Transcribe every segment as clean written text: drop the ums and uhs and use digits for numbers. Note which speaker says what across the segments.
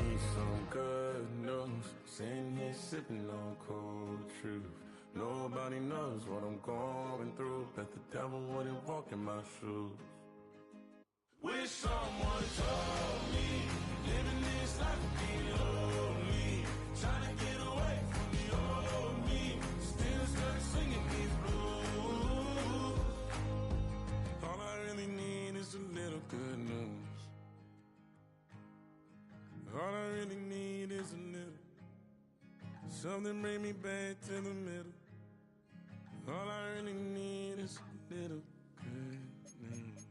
Speaker 1: need some good news. Sitting here sipping on cold truth. Nobody knows what I'm going through. Bet the devil wouldn't walk in my shoes. Wish someone told me living this life would be lonely. Trying to get away from the old me. Still stuck singing these blues. All I really need is a little good news. All I really need is a little. Something bring me back to the middle. All I really need is a little good news.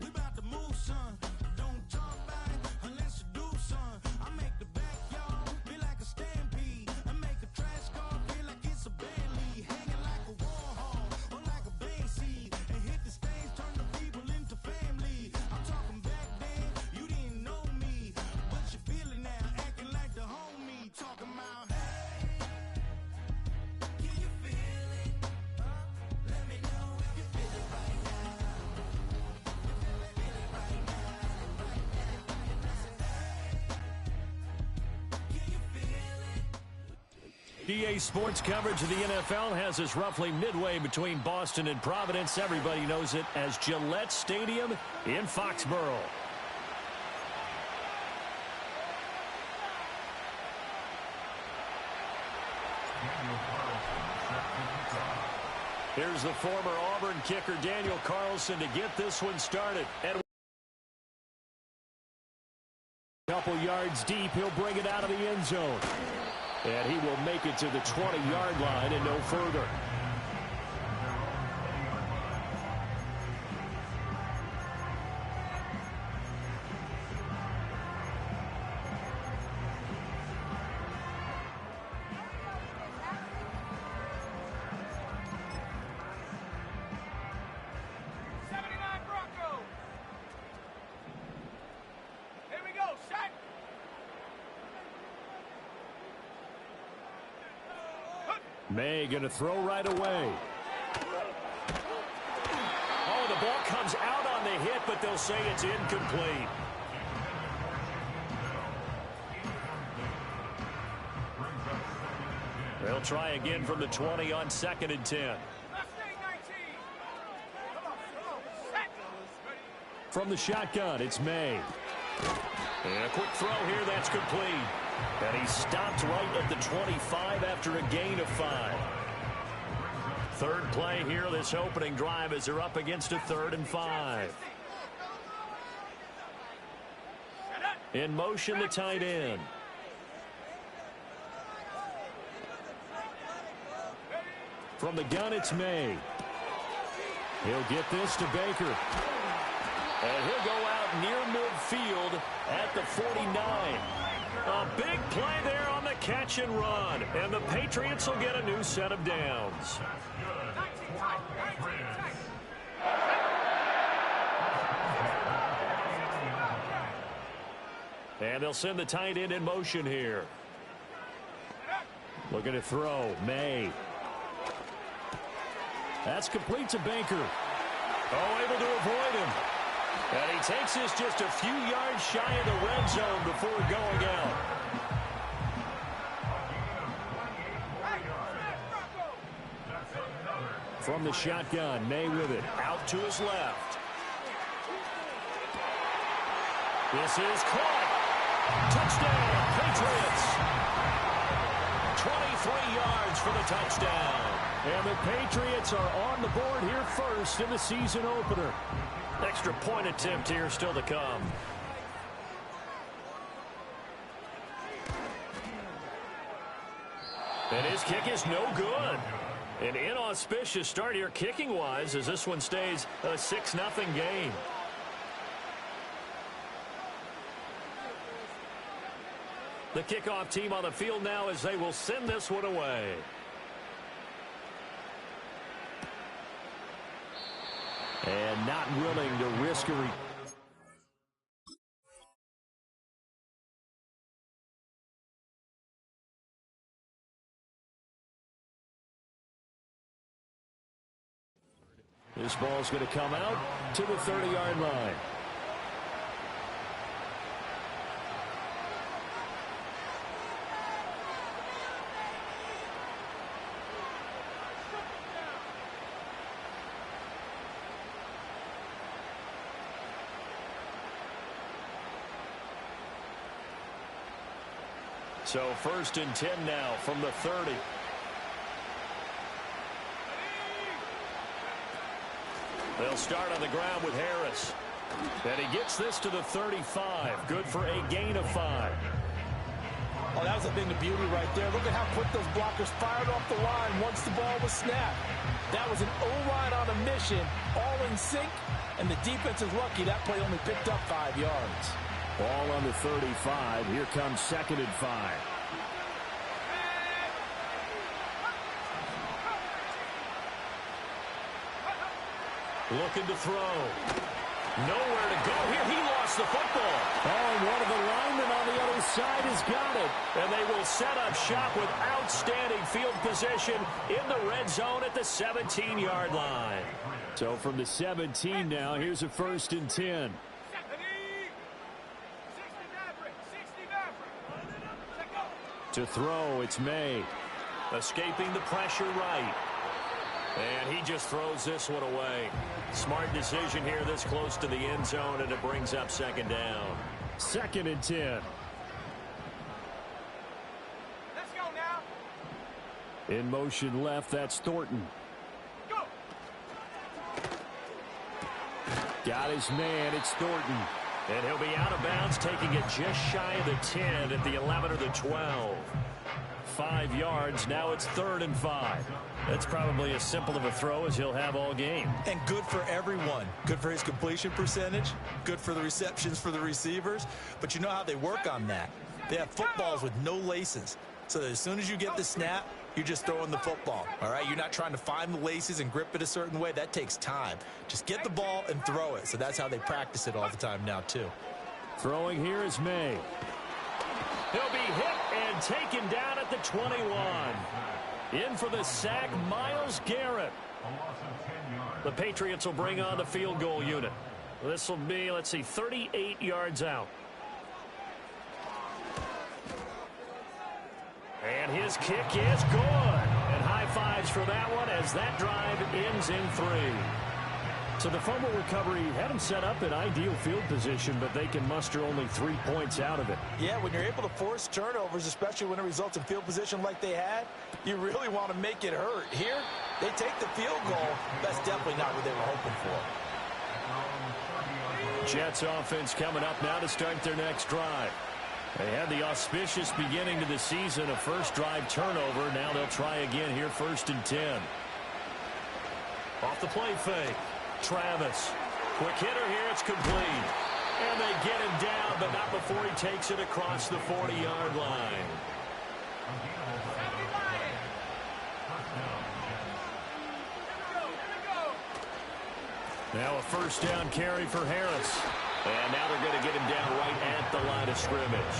Speaker 2: We about to move, son. Don't talk about it unless you do, son. I make the backyard feel like a stampede. I make a trash car feel like it's a Bentley. Hanging like a Warhol or like a Banksy. And hit the stage, turn the people into family. I'm talking back then, you didn't know me. But you feel it now, acting like the homie. Talking about, hey, can you feel it? Let me know if you feel it right now.
Speaker 3: EA Sports coverage of the NFL has us roughly midway between Boston and Providence. Everybody knows it as Gillette Stadium in Foxborough. Here's the former Auburn kicker Daniel Carlson to get this one started. And a couple yards deep, he'll bring it out of the end zone. And he will make it to the 20-yard line and no further. May going to throw right away. Oh, the ball comes out on the hit, but they'll say it's incomplete. They'll try again from the 20 on 2nd and 10. From the shotgun, it's May. And a quick throw here, that's complete. And he stopped right at the 25 after a gain of 5. Third play here, this opening drive, as they're up against a 3rd and 5. In motion, the tight end. From the gun, it's May. He'll get this to Baker. And he'll go out near midfield at the 49. A big play there on the catch and run. And the Patriots will get a new set of downs. And they'll send the tight end in motion here. Looking to throw. May. That's complete to Baker. Oh, able to avoid him. And he takes this just a few yards shy of the red zone before going out. From the shotgun, May with it. Out to his left. This is caught. Touchdown, Patriots. 23 yards for the touchdown. And the Patriots are on the board here first in the season opener. Extra point attempt here still to come. And his kick is no good. An inauspicious start here kicking-wise as this one stays a 6-0 game. The kickoff team on the field now as they will send this one away. And not willing to risk a This ball's going to come out to the 30-yard line. So 1st and 10 now from the 30. They'll start on the ground with Harris. And he gets this to the 35. Good for a gain of 5.
Speaker 4: Oh, that was a thing of beauty right there. Look at how quick those blockers fired off the line once the ball was snapped. That was an O-line on a mission, all in sync, and the defense is lucky that play only picked up 5 yards.
Speaker 3: Ball on the 35. Here comes 2nd and 5. Looking to throw. Nowhere to go here. He lost the football. Oh, and one of the linemen on the other side has got it. And they will set up shop with outstanding field position in the red zone at the 17-yard line. So from the 17 now, here's a 1st and 10. To throw, it's May. Escaping the pressure right. And he just throws this one away. Smart decision here this close to the end zone, and it brings up 2nd down. 2nd and 10.
Speaker 5: Let's go now.
Speaker 3: In motion left, that's Thornton.
Speaker 5: Go.
Speaker 3: Got his man, it's Thornton. And he'll be out of bounds, taking it just shy of the 10 at the 11 or the 12. 5 yards, now it's 3rd and 5. That's probably as simple of a throw as he'll have all game.
Speaker 4: And good for everyone. Good for his completion percentage. Good for the receptions for the receivers. But you know how they work on that. They have footballs with no laces. So that as soon as you get the snap, you're just throwing the football. All right, you're not trying to find the laces and grip it a certain way. That takes time. Just get the ball and throw it. So that's how they practice it all the time now, too.
Speaker 3: Throwing here is May. He'll be hit and taken down at the 21. In for the sack, Myles Garrett. The Patriots will bring on the field goal unit. This will be, let's see, 38 yards out. And his kick is good. And high fives for that one as that drive ends in 3. So the fumble recovery had them set up in ideal field position, but they can muster only 3 points out of it.
Speaker 4: Yeah, when you're able to force turnovers, especially when it results in field position like they had, you really want to make it hurt. Here, they take the field goal. That's definitely not what they were hoping for.
Speaker 3: Jets offense coming up now to start their next drive. They had the auspicious beginning to the season, a first drive turnover. Now they'll try again here, 1st and 10. Off the play fake. Travis. Quick hitter here. It's complete. And they get him down, but not before he takes it across the 40-yard line. Now a first down carry for Harris. And now they're going to get him down right at the line of scrimmage.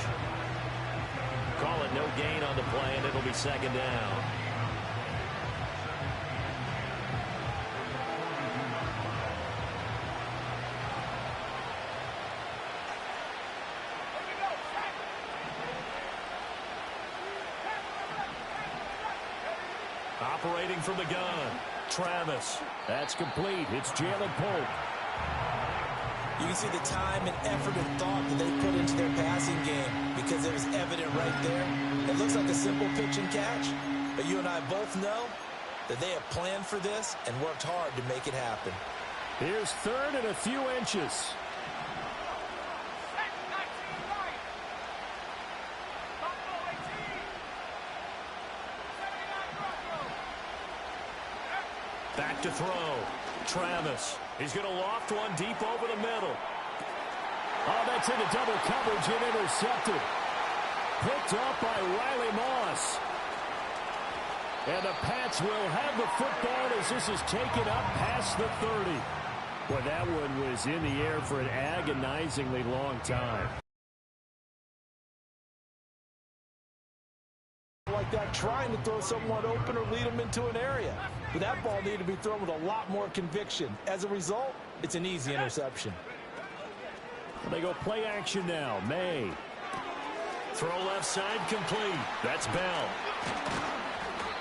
Speaker 3: Call it no gain on the play, and it'll be 2nd down. Operating from the gun, Travis. That's complete. It's Jalen Polk.
Speaker 4: You can see the time and effort and thought that they put into their passing game because it was evident right there. It looks like a simple pitch and catch, but you and I both know that they have planned for this and worked hard to make it happen.
Speaker 3: Here's 3rd and a few inches. Back to throw. Travis. He's going to loft one deep over the middle. Oh, that's into double coverage and intercepted. Picked up by Riley Moss. And the Pats will have the football as this is taken up past the 30. Boy, that one was in the air for an agonizingly long time.
Speaker 4: Like that, trying to throw someone open or lead them into an area. but that ball needed to be thrown with a lot more conviction. As a result, it's an easy interception.
Speaker 3: They go play action now. May. Throw left side complete. That's Bell.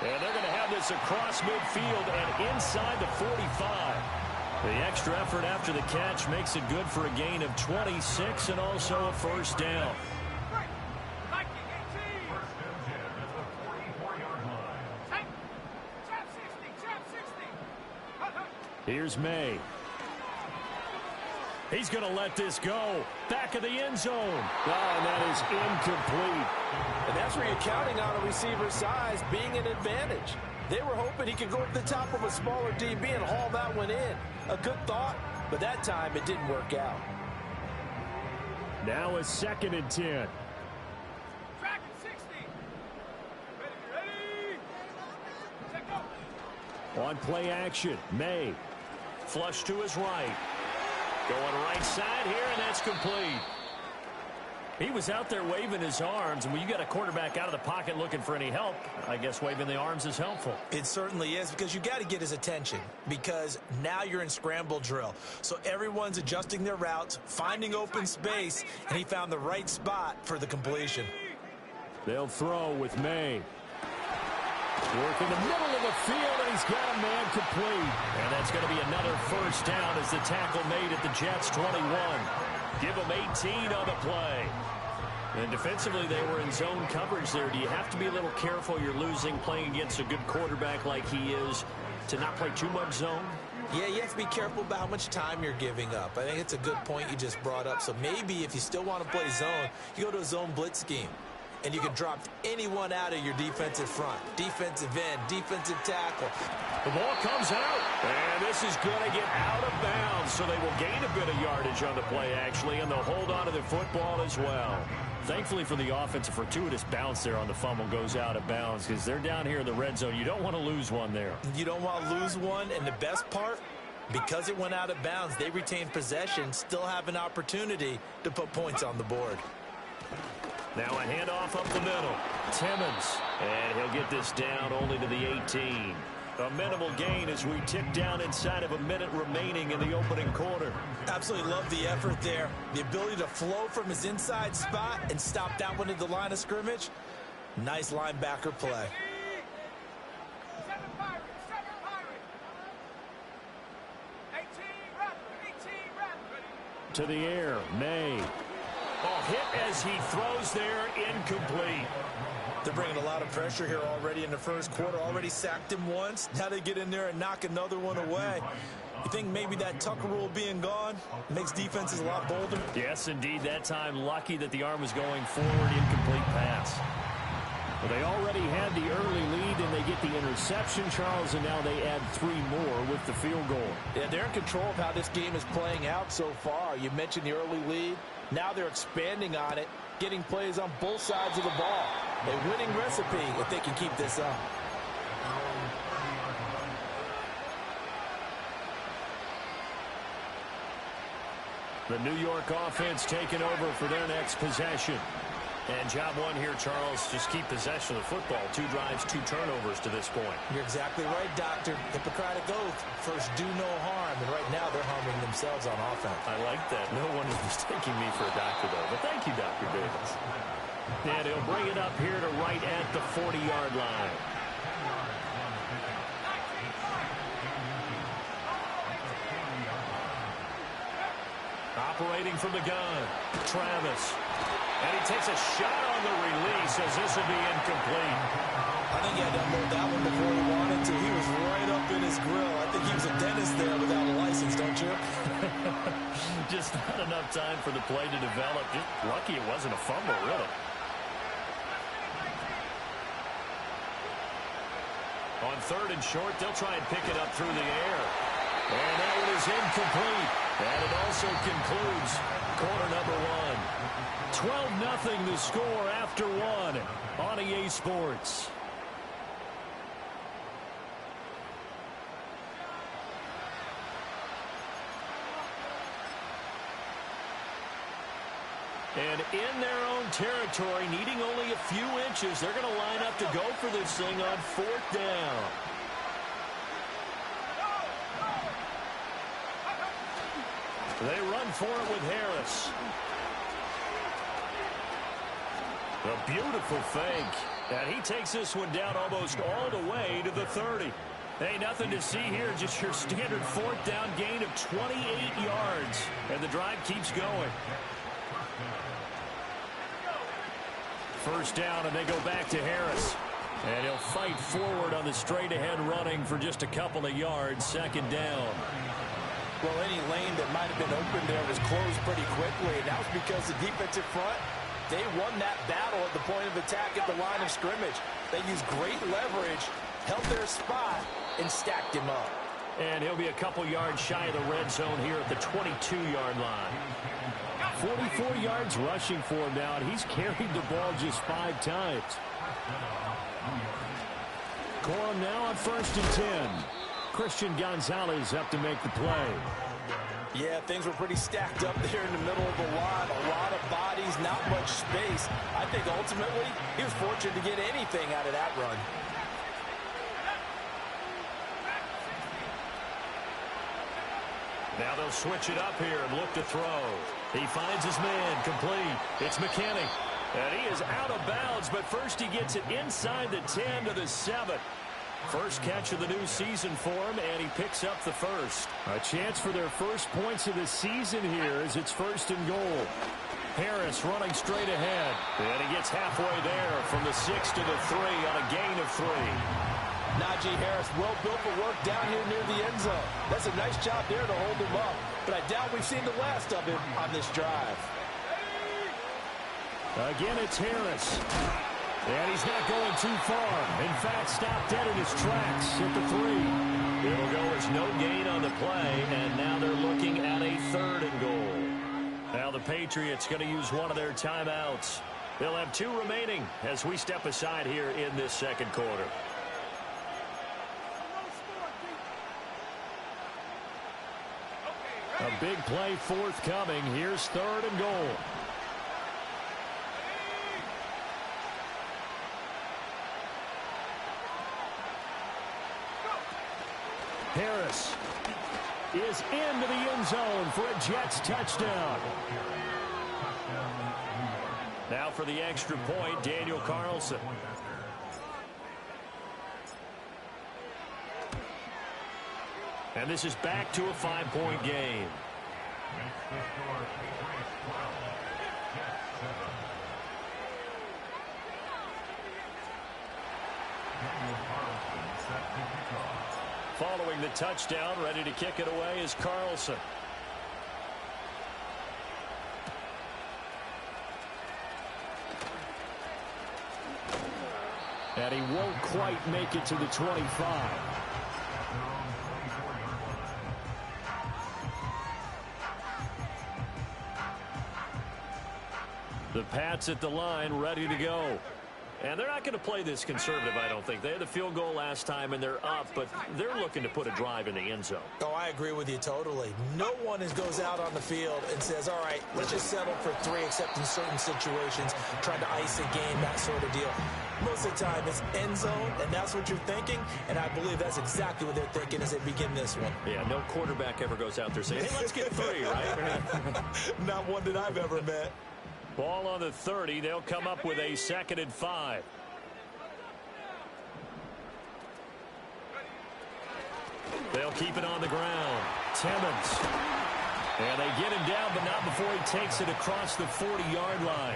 Speaker 3: And they're going to have this across midfield and inside the 45. The extra effort after the catch makes it good for a gain of 26 and also a first down. Here's May. He's going to let this go. Back of the end zone. Oh, and that is incomplete.
Speaker 6: And that's where you're counting on a receiver's size being an advantage. They were hoping he could go to the top of a smaller DB and haul that one in. A good thought, but that time it didn't work out.
Speaker 3: Now a 2nd and 10.
Speaker 5: Track at 60. Ready. Check go.
Speaker 3: On play action, May. Flush to his right. Going right side here, and that's complete. He was out there waving his arms, and when you got a quarterback out of the pocket looking for any help, I guess waving the arms is helpful.
Speaker 4: It certainly is, because you got to get his attention, because now you're in scramble drill. So everyone's adjusting their routes, finding open space, and he found the right spot for the completion.
Speaker 3: They'll throw with May. Work in the middle of the field, and he's got a man complete. And that's going to be another first down as the tackle made at the Jets' 21. Give them 18 on the play. And defensively, they were in zone coverage there. Do you have to be a little careful? You're losing playing against a good quarterback like he is to not play too much zone?
Speaker 4: Yeah, you have to be careful about how much time you're giving up. I think it's a good point you just brought up. So maybe if you still want to play zone, you go to a zone blitz scheme. And you can drop anyone out of your defensive front. Defensive end, defensive tackle.
Speaker 3: The ball comes out. And this is going to get out of bounds. So they will gain a bit of yardage on the play, actually. And they'll hold on to the football as well. Thankfully for the offense, a fortuitous bounce there on the fumble goes out of bounds because they're down here in the red zone. You don't want to lose one there.
Speaker 4: You don't want to lose one. And the best part, because it went out of bounds, they retained possession, still have an opportunity to put points on the board.
Speaker 3: Now a handoff up the middle. Timmons. And he'll get this down only to the 18. A minimal gain as we tick down inside of a minute remaining in the opening quarter.
Speaker 4: Absolutely love the effort there. The ability to flow from his inside spot and stop that one at the line of scrimmage. Nice linebacker play.
Speaker 5: 7 Pirates. 18 Raptors.
Speaker 3: To the air. May. Ball hit as he throws there, incomplete.
Speaker 4: They're bringing a lot of pressure here already in the first quarter. Already sacked him once. Now they get in there and knock another one away. You think maybe that Tucker rule being gone makes defenses a lot bolder?
Speaker 3: Yes, indeed. That time, lucky that the arm was going forward, incomplete pass. Well, they already had the early lead, and they get the interception, Charles, and now they add 3 more with the field goal.
Speaker 6: Yeah, they're in control of how this game is playing out so far. You mentioned the early lead. Now they're expanding on it, getting plays on both sides of the ball. A winning recipe if they can keep this up.
Speaker 3: The New York offense taking over for their next possession. And job one here, Charles, just keep possession of the football. 2 drives, 2 turnovers to this point.
Speaker 4: You're exactly right, Doctor. Hippocratic oath. First, do no harm. And right now, they're harming themselves on offense.
Speaker 3: I like that. No one is mistaking me for a doctor, though. But thank you, Dr. Davis. And he'll bring it up here to right at the 40-yard line. Operating from the gun, Travis. And he takes a shot on the release as this will be incomplete.
Speaker 4: I think he had to unload that one before he wanted to. He was right up in his grill. I think he was a dentist there without a license, don't you?
Speaker 3: Just not enough time for the play to develop. Just lucky it wasn't a fumble, really. On 3rd and short, they'll try and pick it up through the air. And that one is incomplete. And it also concludes quarter number 1. 12-0 the score after 1 on EA Sports. And in their own territory, needing only a few inches, they're going to line up to go for this thing on 4th down. They run for it with Harris. A beautiful fake. And he takes this one down almost all the way to the 30. Hey, nothing to see here. Just your standard fourth down gain of 28 yards. And the drive keeps going. First down, and they go back to Harris. And he'll fight forward on the straight-ahead running for just a couple of yards. Second down.
Speaker 6: Well, any lane that might have been open there was closed pretty quickly, and that was because the defensive front, they won that battle at the point of attack at the line of scrimmage. They used great leverage, held their spot, and stacked him up.
Speaker 3: And he'll be a couple yards shy of the red zone here at the 22-yard line. 44 yards rushing for him now, and he's carried the ball just 5 times. Corum now on 1st and 10. Christian Gonzalez up to make the play.
Speaker 6: Yeah, things were pretty stacked up there in the middle of the line. A lot of bodies, not much space. I think ultimately he was fortunate to get anything out of that run.
Speaker 3: Now they'll switch it up here and look to throw. He finds his man, complete. It's McKinney. And he is out of bounds, but first he gets it inside the 10 to the 7. First catch of the new season for him, and he picks up the first. A chance for their first points of the season here as it's 1st and goal. Harris running straight ahead. And he gets halfway there from the 6 to the 3 on a gain of 3.
Speaker 6: Najee Harris, well built for work down here near the end zone. That's a nice job there to hold him up. But I doubt we've seen the last of him on this drive.
Speaker 3: Again, it's Harris. And he's not going too far. In fact, stopped dead in his tracks at the 3. It'll go as no gain on the play, and now they're looking at a 3rd and goal. Now the Patriots going to use one of their timeouts. They'll have 2 remaining as we step aside here in this second quarter. A big play forthcoming. Here's 3rd and goal. Harris is into the end zone for a Jets touchdown. Now for the extra point, Daniel Carlson. And this is back to a 5-point game. Following the touchdown, ready to kick it away is Carlson. And he won't quite make it to the 25. The Pats at the line, ready to go. And they're not going to play this conservative, I don't think. They had the field goal last time, and they're up, but they're looking to put a drive in the end zone.
Speaker 6: Oh, I agree with you totally. No one goes out on the field and says, all right, let's just settle for 3, except in certain situations, trying to ice a game, that sort of deal. Most of the time, it's end zone, and that's what you're thinking, and I believe that's exactly what they're thinking as they begin this one.
Speaker 3: Yeah, no quarterback ever goes out there saying, hey, let's get 3, right?
Speaker 6: Not one that I've ever met.
Speaker 3: Ball on the 30. They'll come up with a 2nd and 5. They'll keep it on the ground. Timmons. And they get him down, but not before he takes it across the 40-yard line.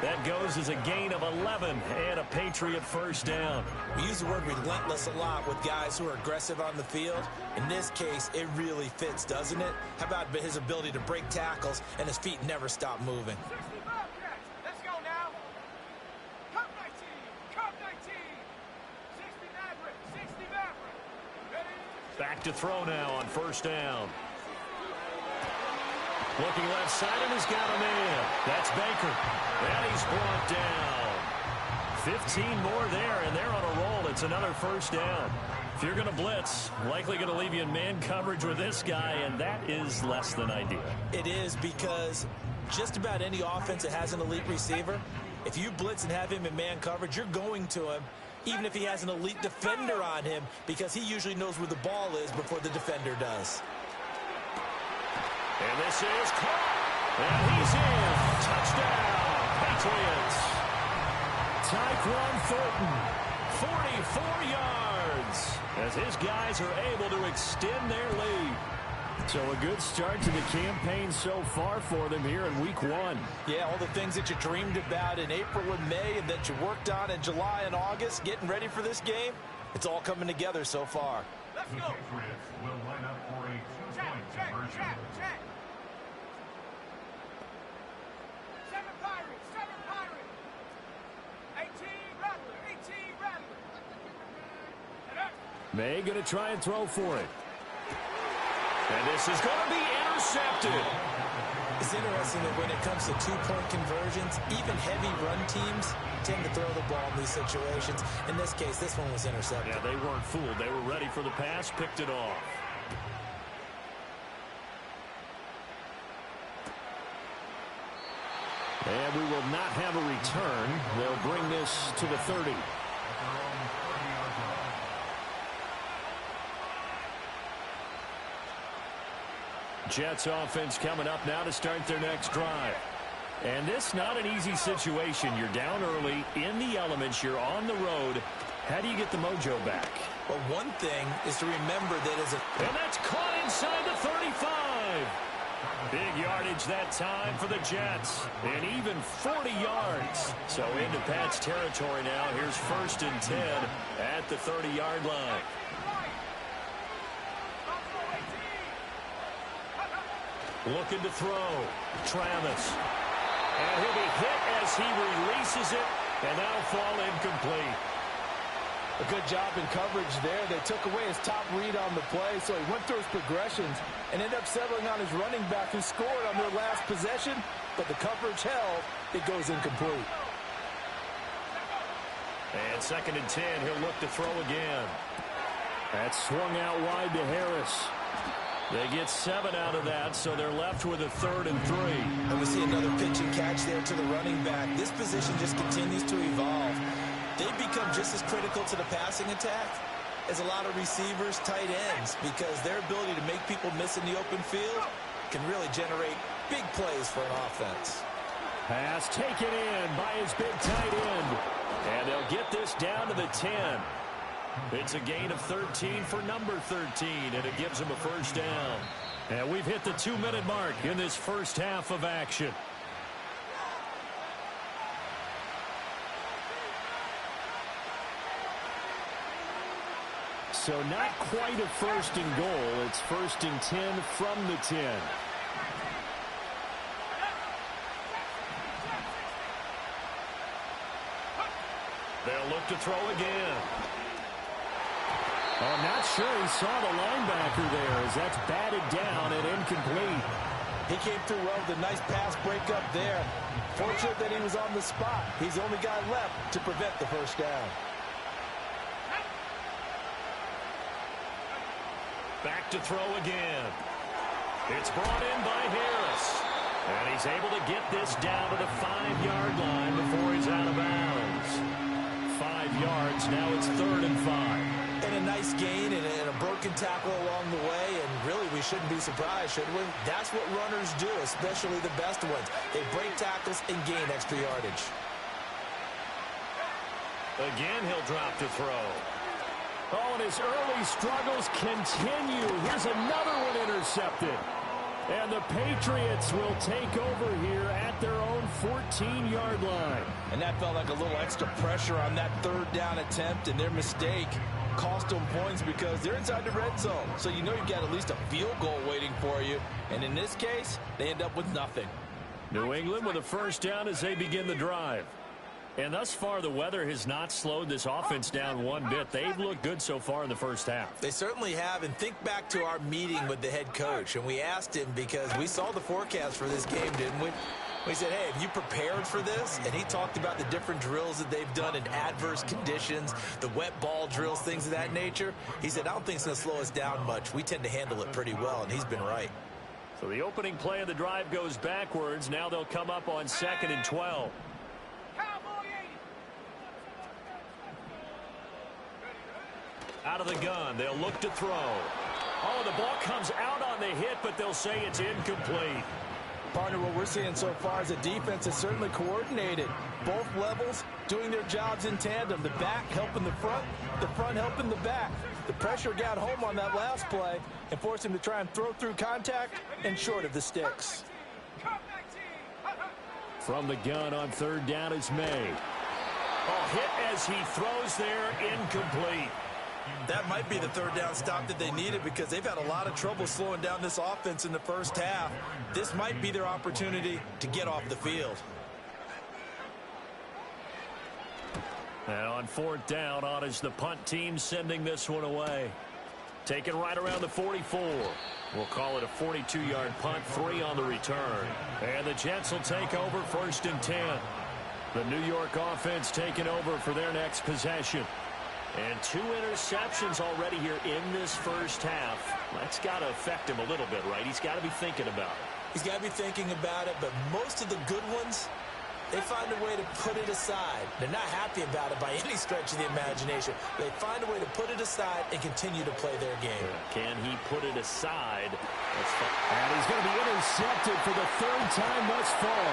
Speaker 3: That goes as a gain of 11 and a Patriot first down.
Speaker 6: We use the word relentless a lot with guys who are aggressive on the field. In this case, it really fits, doesn't it? How about his ability to break tackles and his feet never stop moving?
Speaker 5: Let's go now. Cup 19. Cup 19. 60 Maverick. 60 Maverick. Ready?
Speaker 3: Back to throw now on first down. Looking left side, and he's got a man. That's Baker. And he's brought down. 15 more there, and they're on a roll. It's another first down. If you're going to blitz, likely going to leave you in man coverage with this guy, and that is less than ideal.
Speaker 6: It is, because just about any offense that has an elite receiver, if you blitz and have him in man coverage, you're going to him, even if he has an elite defender on him, because he usually knows where the ball is before the defender does.
Speaker 3: And this is caught. And he's in. Touchdown, Patriots. Tyquan Thornton, 44 yards, as his guys are able to extend their lead. So a good start to the campaign so far for them here in week 1.
Speaker 6: Yeah, all the things that you dreamed about in April and May and that you worked on in July and August, getting ready for this game, it's all coming together so far.
Speaker 5: Let's go.
Speaker 7: Patriots will line up for a two-point
Speaker 5: Check.
Speaker 7: conversion.
Speaker 5: 7 Pirates. 18 Rattler.
Speaker 3: May going to try and throw for it. And this is going to be intercepted.
Speaker 6: It's interesting that when it comes to two-point conversions, even heavy run teams tend to throw the ball in these situations. In this case, this one was intercepted.
Speaker 3: Yeah, they weren't fooled. They were ready for the pass, picked it off. And we will not have a return. They'll bring this to the 30. Jets offense coming up now to start their next drive. And this not an easy situation. You're down early, in the elements, you're on the road. How do you get the mojo back?
Speaker 6: Well, one thing is to remember that as a...
Speaker 3: And that's caught inside the 35. Big yardage that time for the Jets. And even 40 yards. So into Pat's territory now. Here's 1st and 10 at the 30-yard line. Looking to throw. Travis. And he'll be hit as he releases it. And that'll fall incomplete.
Speaker 8: A good job in coverage there. They took away his top read on the play, so he went through his progressions and ended up settling on his running back who scored on their last possession, but the coverage held. It goes incomplete.
Speaker 3: And 2nd and 10, he'll look to throw again. That's swung out wide to Harris. They get 7 out of that, so they're left with a 3rd and 3.
Speaker 6: And we see another pitch and catch there to the running back. This position just continues to evolve. They've become just as critical to the passing attack as a lot of receivers, tight ends, because their ability to make people miss in the open field can really generate big plays for an offense.
Speaker 3: Pass taken in by his big tight end. And they'll get this down to the 10. It's a gain of 13 for number 13, and it gives them a 1st down. And we've hit the 2-minute mark in this first half of action. So not quite a 1st and goal. It's 1st and 10 from the 10. They'll look to throw again. I'm not sure he saw the linebacker there as that's batted down and incomplete.
Speaker 8: He came through well with a nice pass breakup there. Fortunate that he was on the spot. He's the only guy left to prevent the 1st down.
Speaker 3: Back to throw again. It's brought in by Harris. And he's able to get this down to the 5-yard line before he's out of bounds. 5 yards, now it's 3rd and 5.
Speaker 6: And a nice gain and a broken tackle along the way, and really we shouldn't be surprised, should we? That's what runners do, especially the best ones. They break tackles and gain extra yardage.
Speaker 3: Again, he'll drop to throw. Oh, and his early struggles continue. Here's another one intercepted. And the Patriots will take over here at their own 14-yard line.
Speaker 8: And that felt like a little extra pressure on that 3rd down attempt, and their mistake cost them points because they're inside the red zone. So you know you've got at least a field goal waiting for you. And in this case, they end up with nothing.
Speaker 3: New England with a 1st down as they begin the drive. And thus far, the weather has not slowed this offense down one bit. They've looked good so far in the first half.
Speaker 6: They certainly have. And think back to our meeting with the head coach. And we asked him because we saw the forecast for this game, didn't we? We said, hey, have you prepared for this? And he talked about the different drills that they've done in adverse conditions, the wet ball drills, things of that nature. He said, I don't think it's going to slow us down much. We tend to handle it pretty well, and he's been right.
Speaker 3: So the opening play of the drive goes backwards. Now they'll come up on 2nd and 12. Out of the gun, they'll look to throw. Oh, the ball comes out on the hit, but they'll say it's incomplete.
Speaker 8: Partner, what we're seeing so far is the defense is certainly coordinated. Both levels doing their jobs in tandem. The back helping the front helping the back. The pressure got home on that last play and forced him to try and throw through contact and short of the sticks.
Speaker 3: From the gun on third down is May. Oh, hit as he throws there, incomplete.
Speaker 6: That might be the third down stop that they needed because they've had a lot of trouble slowing down this offense in the first half. This might be their opportunity to get off the field.
Speaker 3: And on fourth down, on is the punt team sending this one away. Taken right around the 44. We'll call it a 42-yard punt, 3 on the return. And the Jets will take over first and 10. The New York offense taking over for their next possession. And 2 interceptions already here in this first half. That's got to affect him a little bit, right? He's got to be thinking about it.
Speaker 6: He's got to be thinking about it, but most of the good ones, they find a way to put it aside. They're not happy about it by any stretch of the imagination. They find a way to put it aside and continue to play their game.
Speaker 3: Can he put it aside?
Speaker 9: And he's going to be intercepted for the 3rd time thus far.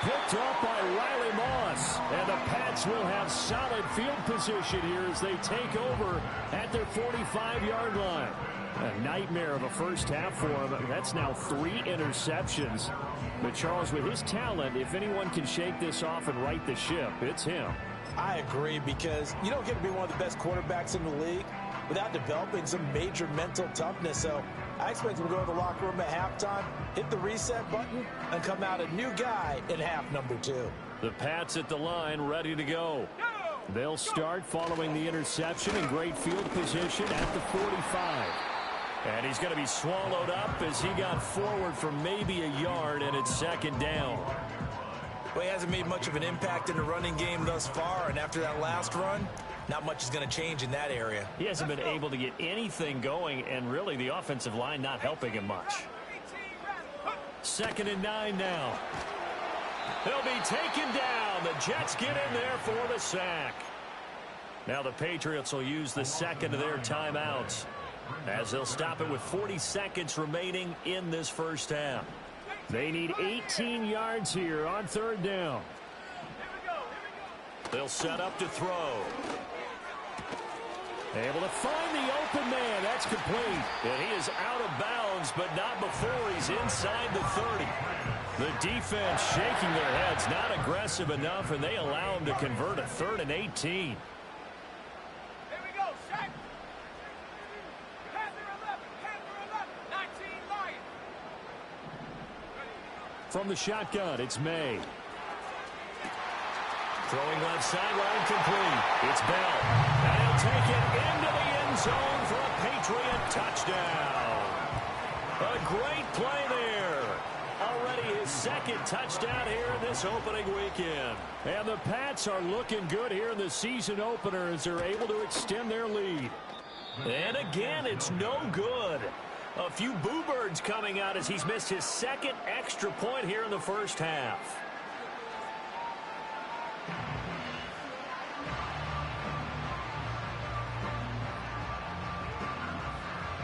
Speaker 9: Picked off by Riley Moss. And the Pats will have solid field position here as they take over at their 45-yard line. A nightmare of a first half for him. That's now 3 interceptions. But Charles, with his talent, if anyone can shake this off and right the ship, it's him.
Speaker 8: I agree, because you don't get to be one of the best quarterbacks in the league without developing some major mental toughness. So I expect him to go to the locker room at halftime, hit the reset button, and come out a new guy in half number 2.
Speaker 3: The Pats at the line, ready to go.
Speaker 9: They'll start following the interception in great field position at the 45.
Speaker 3: And he's going to be swallowed up as he got forward for maybe a yard, and it's 2nd down.
Speaker 6: Well, he hasn't made much of an impact in the running game thus far, and after that last run, not much is going to change in that area.
Speaker 3: He hasn't been able to get anything going, and really the offensive line not helping him much. 2nd and 9 now. He'll be taken down. The Jets get in there for the sack. Now the Patriots will use the second of their timeouts, as they'll stop it with 40 seconds remaining in this first half.
Speaker 9: They need 18 yards here on 3rd down.
Speaker 3: They'll set up to throw.
Speaker 9: Able to find the open man. That's complete.
Speaker 3: And he is out of bounds, but not before he's inside the 30. The defense shaking their heads, not aggressive enough, and they allow him to convert a 3rd and 18.
Speaker 9: From the shotgun, it's May.
Speaker 3: Throwing left sideline, complete. It's Bell. And he'll take it into the end zone for a Patriot touchdown. A great play there. Already his 2nd touchdown here in this opening weekend.
Speaker 9: And the Pats are looking good here in the season opener as they're able to extend their lead.
Speaker 3: And again, it's no good. A few boo birds coming out as he's missed his 2nd extra point here in the first half.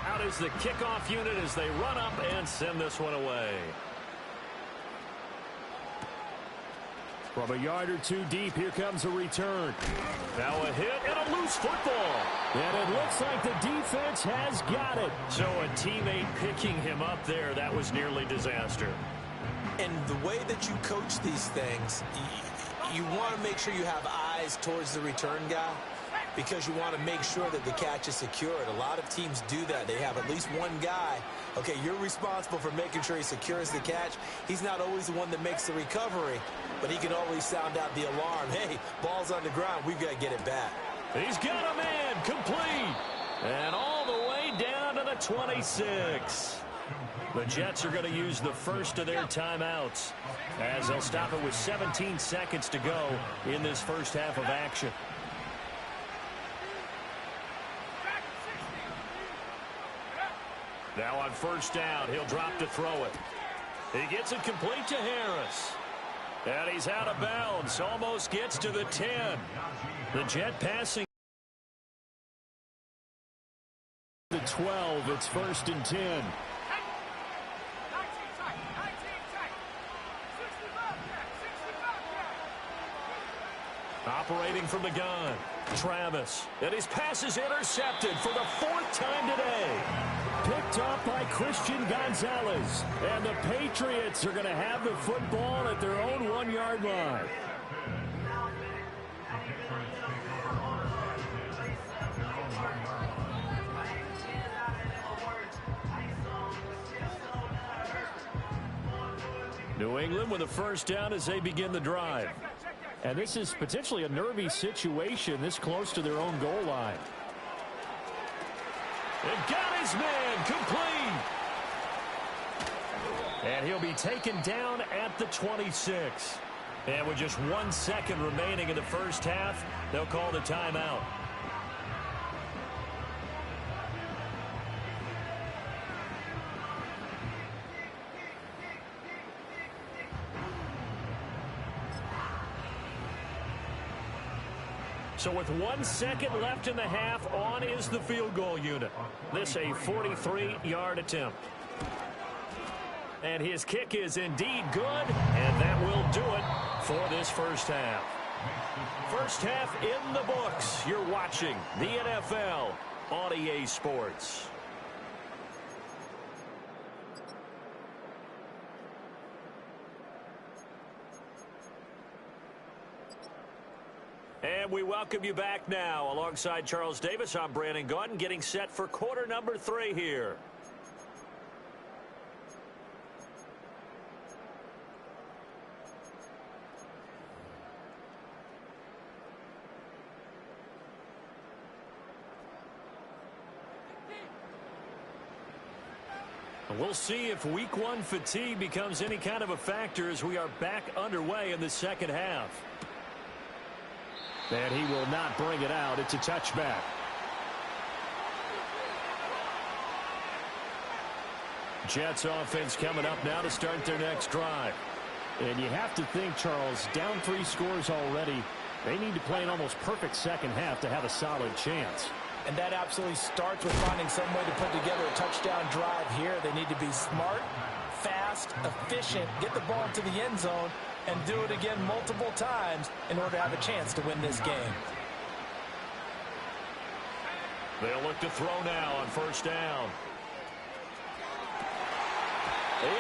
Speaker 3: Out is the kickoff unit as they run up and send this one away.
Speaker 9: From a yard or 2 deep, here comes a return.
Speaker 3: Now a hit and a loose football.
Speaker 9: And it looks like the defense has got it.
Speaker 3: So a teammate picking him up there, that was nearly disaster.
Speaker 6: And the way that you coach these things, you want to make sure you have eyes towards the return guy, because you want to make sure that the catch is secured. A lot of teams do that. They have at least one guy. Okay, you're responsible for making sure he secures the catch. He's not always the one that makes the recovery, but he can always sound out the alarm. Hey, ball's on the ground. We've got to get it back.
Speaker 3: He's got a man, complete. And all the way down to the 26. The Jets are going to use the first of their timeouts, as they'll stop it with 17 seconds to go in this first half of action. Now on first down, he'll drop to throw it. He gets it complete to Harris. And he's out of bounds, almost gets to the 10. The Jet passing.
Speaker 9: The 12. It's 1st and 10.
Speaker 5: 19 tight. 19 tight. 65 jack.
Speaker 3: Operating from the gun, Travis. And his pass is intercepted for the 4th time today.
Speaker 9: Picked off by Christian Gonzalez. And the Patriots are going to have the football at their own 1-yard line. New England with a 1st down as they begin the drive. And this is potentially a nervy situation this close to their own goal line.
Speaker 3: And got his man complete. And he'll be taken down at the 26. And with just 1 second remaining in the first half, they'll call the timeout. So with 1 second left in the half, on is the field goal unit. This a 43-yard attempt. And his kick is indeed good, and that will do it for this first half. First half in the books. You're watching the NFL on EA Sports. And we welcome you back now. Alongside Charles Davis, I'm Brandon Gaudin, getting set for quarter number 3 here. We'll see if week 1 fatigue becomes any kind of a factor as we are back underway in the second half.
Speaker 9: And he will not bring it out. It's a touchback. Jets offense coming up now to start their next drive. And you have to think, Charles, down 3 scores already. They need to play an almost perfect second half to have a solid chance.
Speaker 6: And that absolutely starts with finding some way to put together a touchdown drive here. They need to be smart, fast, efficient, get the ball to the end zone, and do it again multiple times in order to have a chance to win this game.
Speaker 3: They'll look to throw now on 1st down.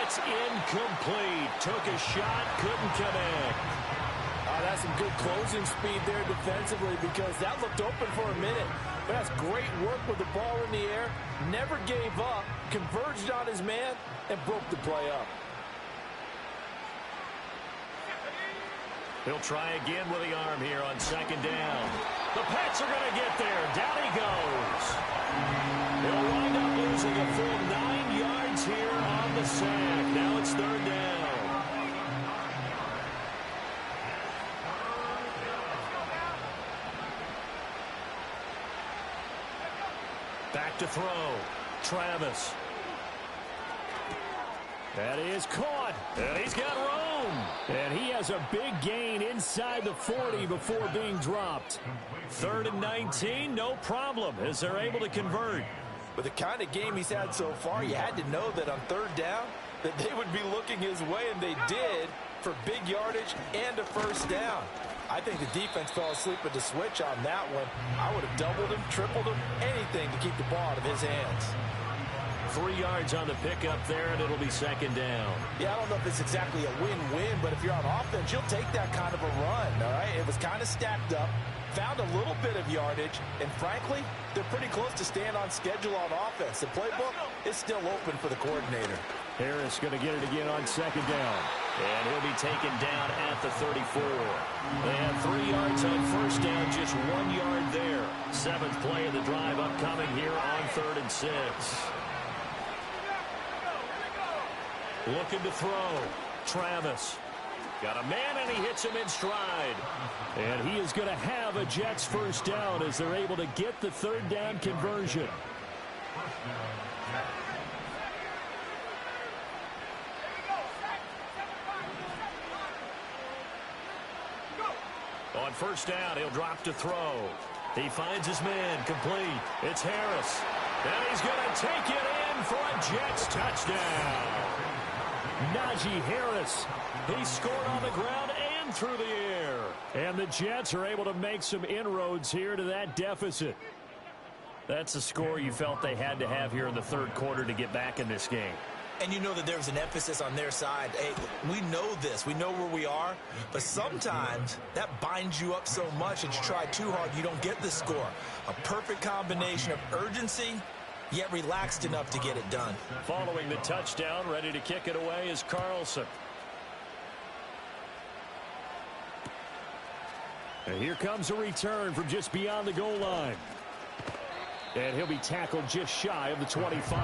Speaker 3: It's incomplete. Took a shot, couldn't connect.
Speaker 8: That's some good closing speed there defensively because that looked open for a minute. But that's great work with the ball in the air. Never gave up, converged on his man, and broke the play up.
Speaker 3: He'll try again with the arm here on 2nd down. The Pats are going to get there. Down he goes. He'll wind up losing a full 9 yards here on the sack. Now it's 3rd down. Back to throw. Travis.
Speaker 9: That is caught.
Speaker 3: And he's got room.
Speaker 9: And he has a big gain inside the 40 before being dropped.
Speaker 3: 3rd and 19, no problem, as they're able to convert.
Speaker 8: With the kind of game he's had so far, you had to know that on 3rd down, that they would be looking his way, and they did, for big yardage and a 1st down. I think the defense fell asleep at the switch on that one. I would have doubled him, tripled him, anything to keep the ball out of his hands.
Speaker 3: 3 yards on the pickup there, and it'll be 2nd down.
Speaker 8: Yeah, I don't know if it's exactly a win-win, but if you're on offense, you'll take that kind of a run, all right? It was kind of stacked up, found a little bit of yardage, and frankly, they're pretty close to staying on schedule on offense. The playbook is still open for the coordinator.
Speaker 9: Harris going to get it again on 2nd down.
Speaker 3: And he'll be taken down at the 34. They have 3 yards on 1st down, just 1 yard there. 7th play of the drive upcoming here on 3rd and 6. Looking to throw. Travis. Got a man, and he hits him in stride.
Speaker 9: And he is going to have a Jets 1st down as they're able to get the 3rd down conversion.
Speaker 3: On 1st down, he'll drop to throw. He finds his man complete. It's Harris. And he's going to take it in for a Jets touchdown. Najee Harris. He scored on the ground and through the air. And the Jets are able to make some inroads here to that deficit. That's a score you felt they had to have here in the third quarter to get back in this game.
Speaker 6: And you know that there's an emphasis on their side. Hey, we know this. We know where we are. But sometimes that binds you up so much that you try too hard, you don't get the score. A perfect combination of urgency, yet relaxed enough to get it done.
Speaker 3: Following the touchdown, ready to kick it away is Carlson. And here comes a return from just beyond the goal line. And he'll be tackled just shy of the 25.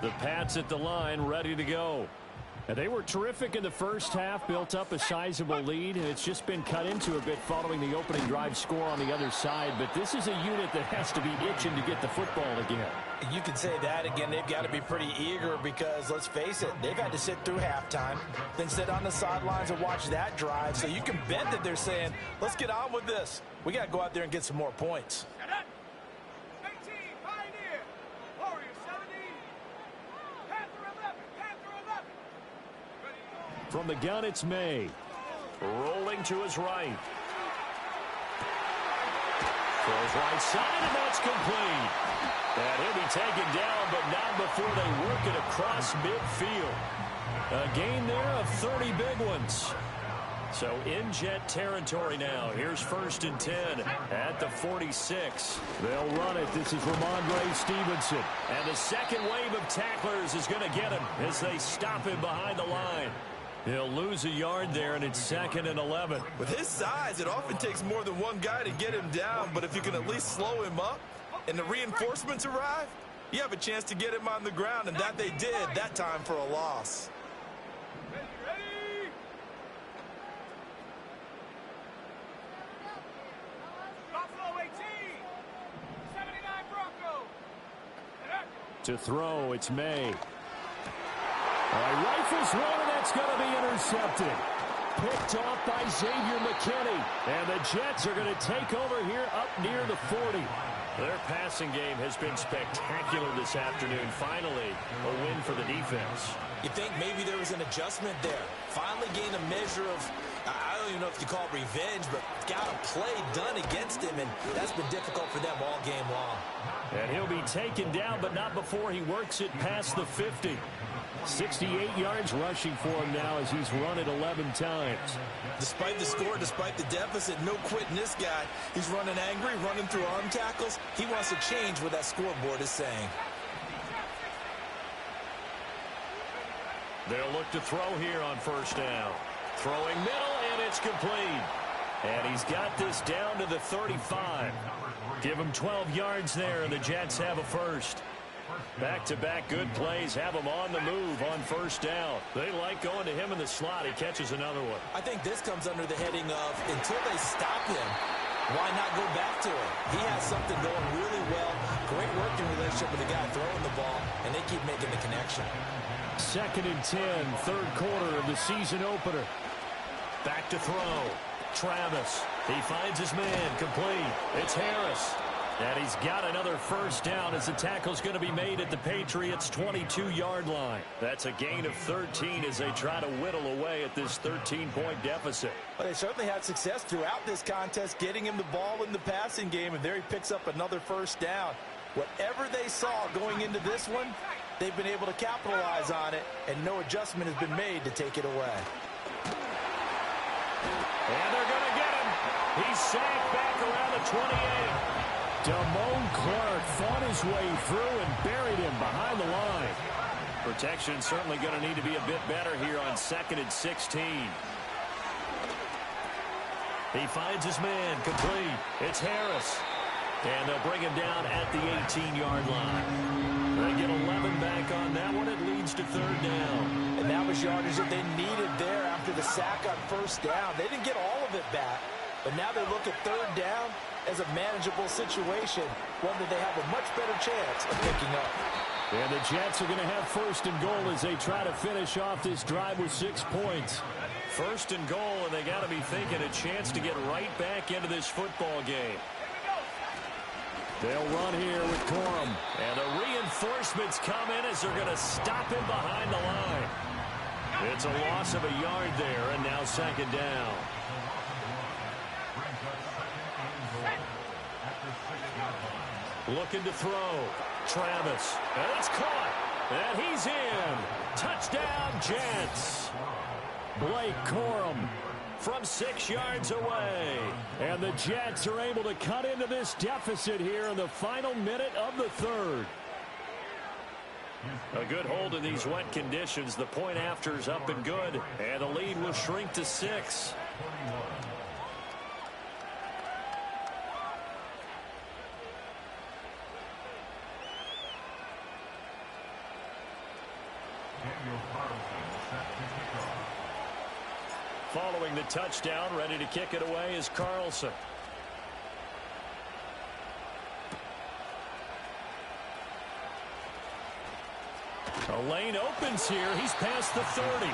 Speaker 3: The Pats at the line, ready to go. And they were terrific in the first half, built up a sizable lead, and it's just been cut into a bit following the opening drive score on the other side. But this is a unit that has to be itching to get the football again.
Speaker 6: You can say that again. They've got to be pretty eager because, let's face it, they've had to sit through halftime, then sit on the sidelines and watch that drive. So you can bet that they're saying, let's get on with this. We got to go out there and get some more points.
Speaker 5: 18, Pioneer. Warrior 17. Panther 11. Panther 11. Ready to go.
Speaker 3: From the gun, it's May. Rolling to his right. Throws right side, and that's complete. And he'll be taken down, but not before they work it across midfield. A gain there of 30 big ones. So in Jet territory now. Here's 1st and 10 at the 46. They'll run it. This is Ramondre Stevenson. And the second wave of tacklers is going to get him as they stop him behind the line. He'll lose a yard there, and it's 2nd and 11.
Speaker 6: With his size, it often takes more than one guy to get him down, but if you can at least slow him up and the reinforcements arrive, you have a chance to get him on the ground, and that they did that time for a loss.
Speaker 5: Ready. Buffalo 18. 79 Broncos.
Speaker 3: To throw, it's May. Rifles one, and that's going to be intercepted. Picked off by Xavier McKinney. And the Jets are going to take over here up near the 40. Their passing game has been spectacular this afternoon. Finally, a win for the defense.
Speaker 6: You think maybe there was an adjustment there. Finally gained a measure of, I don't even know if you call it revenge, but got a play done against him, and that's been difficult for them all game long.
Speaker 3: And he'll be taken down, but not before he works it past the 50. 68 yards rushing for him now as he's run it 11 times.
Speaker 6: Despite the score, despite the deficit, no quitting this guy. He's running angry, running through arm tackles. He wants to change what that scoreboard is saying.
Speaker 3: They'll look to throw here on 1st down. Throwing middle, and it's complete. And he's got this down to the 35. Give him 12 yards there, and the Jets have a first. Back-to-back good plays have him on the move on 1st down. They like going to him in the slot. He catches another one.
Speaker 6: I think this comes under the heading of, until they stop him, why not go back to him? He has something going really well. Great working relationship with the guy throwing the ball, and they keep making the connection.
Speaker 3: 2nd and 10, 3rd quarter of the season opener. Back to throw. Travis. He finds his man. Complete. It's Harris. And he's got another 1st down as the tackle's going to be made at the Patriots' 22-yard line. That's a gain of 13 as they try to whittle away at this 13-point deficit.
Speaker 6: Well, they certainly had success throughout this contest, getting him the ball in the passing game, and there he picks up another 1st down. Whatever they saw going into this one, they've been able to capitalize on it, and no adjustment has been made to take it away.
Speaker 3: And they're going to get him. He's sacked back around the 28. Damone Clark fought his way through and buried him behind the line. Protection certainly going to need to be a bit better here on 2nd and 16. He finds his man. Complete. It's Harris. And they'll bring him down at the 18-yard line. They get 11 back on that one. It leads to 3rd down.
Speaker 6: And that was yardage that they needed there after the sack on 1st down. They didn't get all of it back, but now they look at 3rd down as a manageable situation, one that they have a much better chance of picking up.
Speaker 3: And the Jets are going to have 1st and goal as they try to finish off this drive with 6 points. First and goal, and they got to be thinking a chance to get right back into this football game. They'll run here with Corum. And the reinforcements come in as they're going to stop him behind the line. It's a loss of a yard there, and now second down. Looking to throw. Travis. And it's caught. And he's in. Touchdown, Jets. Blake Corum from 6 yards away. And the Jets are able to cut into this deficit here in the final minute of the third. A good hold in these wet conditions. The point after is up and good. And the lead will shrink to 6. Following the touchdown, ready to kick it away is Carlson. A lane opens here. He's past the 30.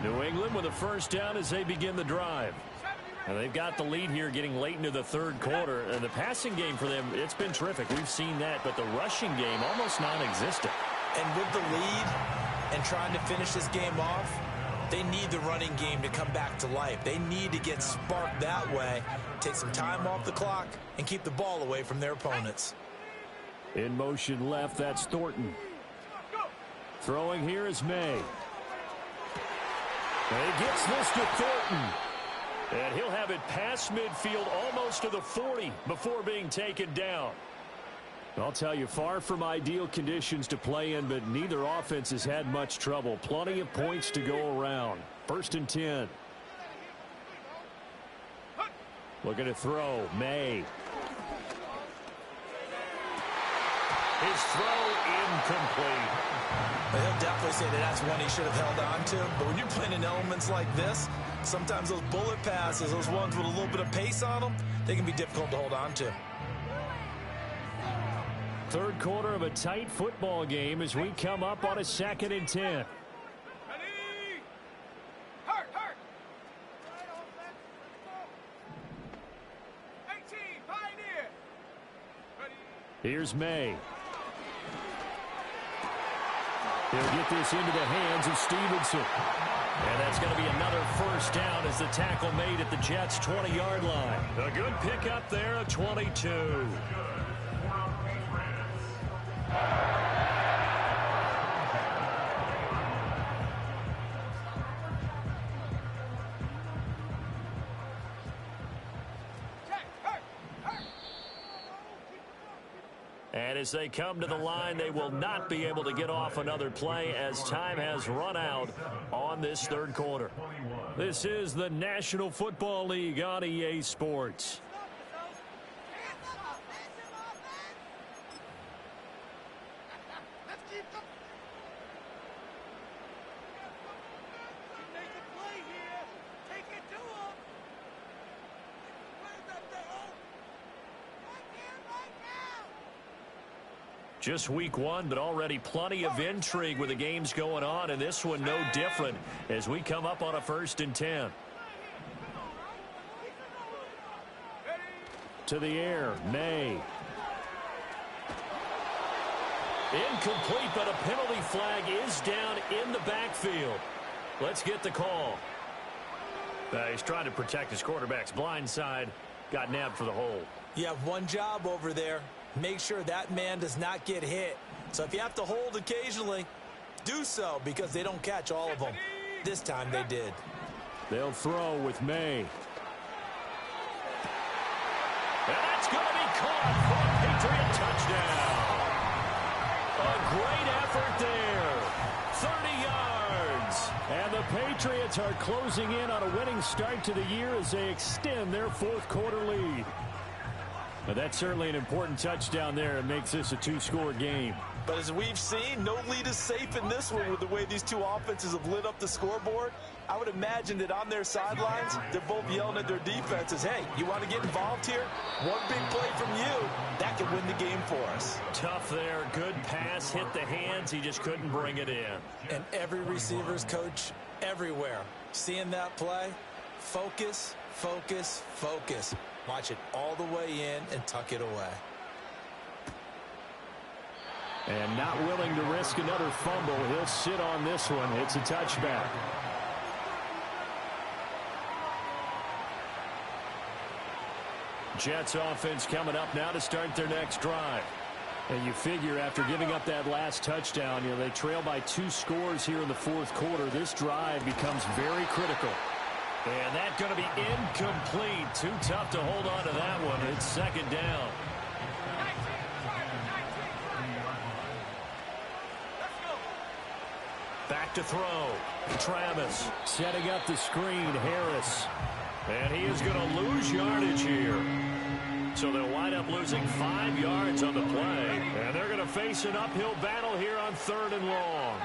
Speaker 3: New England with a first down as they begin the drive. And they've got the lead here getting late into the third quarter. And the passing game for them, it's been terrific. We've seen that, but the rushing game almost non-existent.
Speaker 6: And with the lead and trying to finish this game off, they need the running game to come back to life. They need to get sparked that way, take some time off the clock, and keep the ball away from their opponents.
Speaker 9: In motion left, that's Thornton. Throwing here is May. And he gets this to Thornton. And he'll have it past midfield almost to the 40 before being taken down. I'll tell you, far from ideal conditions to play in, but neither offense has had much trouble. Plenty of points to go around. First and 10. Looking to throw. May. His throw incomplete.
Speaker 6: He'll definitely say that that's one he should have held on to. But when you're playing in elements like this, sometimes those bullet passes, those ones with a little bit of pace on them, they can be difficult to hold on to.
Speaker 9: Third quarter of a tight football game as we come up on a 2nd and 10.
Speaker 5: Ready? Hurt. 18, Pioneer. Ready?
Speaker 9: Here's May. He'll get this into the hands of Stevenson. And that's going to be another first down as the tackle made at the Jets' 20-yard line. A good pickup there at 22. And as they come to the line, they will not be able to get off another play as time has run out on this third quarter. This is the National Football League on EA Sports. Just week one, but already plenty of intrigue with the games going on, and this one no different as we come up on a 1st and 10. To the air, May. Incomplete, but a penalty flag is down in the backfield. Let's get the call. He's trying to protect his quarterback's blind side. Got nabbed for the hold.
Speaker 6: You have one job over there. Make sure that man does not get hit. So if you have to hold occasionally, do so, because they don't catch all of them. This time they did.
Speaker 9: They'll throw with May.
Speaker 3: And that's going to be caught for a Patriot touchdown. A great effort there. 30 yards. And the Patriots are closing in on a winning start to the year as they extend their fourth quarter lead. But that's certainly an important touchdown there. It makes this a 2-score game.
Speaker 6: But as we've seen, no lead is safe in this one with the way these two offenses have lit up the scoreboard.
Speaker 8: I would imagine that on their sidelines, they're both yelling at their defenses, hey, you want to get involved here? One big play from you, that could win the game for us.
Speaker 3: Tough there. Good pass. Hit the hands. He just couldn't bring it in.
Speaker 6: And every receiver's coach everywhere. Seeing that play, focus, focus, focus. Watch it all the way in and tuck it away.
Speaker 9: And not willing to risk another fumble. He'll sit on this one. It's a touchback. Jets offense coming up now to start their next drive. And you figure after giving up that last touchdown, they trail by 2 scores here in the fourth quarter. This drive becomes very critical.
Speaker 3: And that's going to be incomplete. Too tough to hold on to that one. It's second down. Back to throw. Travis setting up the screen. Harris. And he is going to lose yardage here. So they'll wind up losing 5 yards on the play. And they're going to face an uphill battle here on 3rd and long.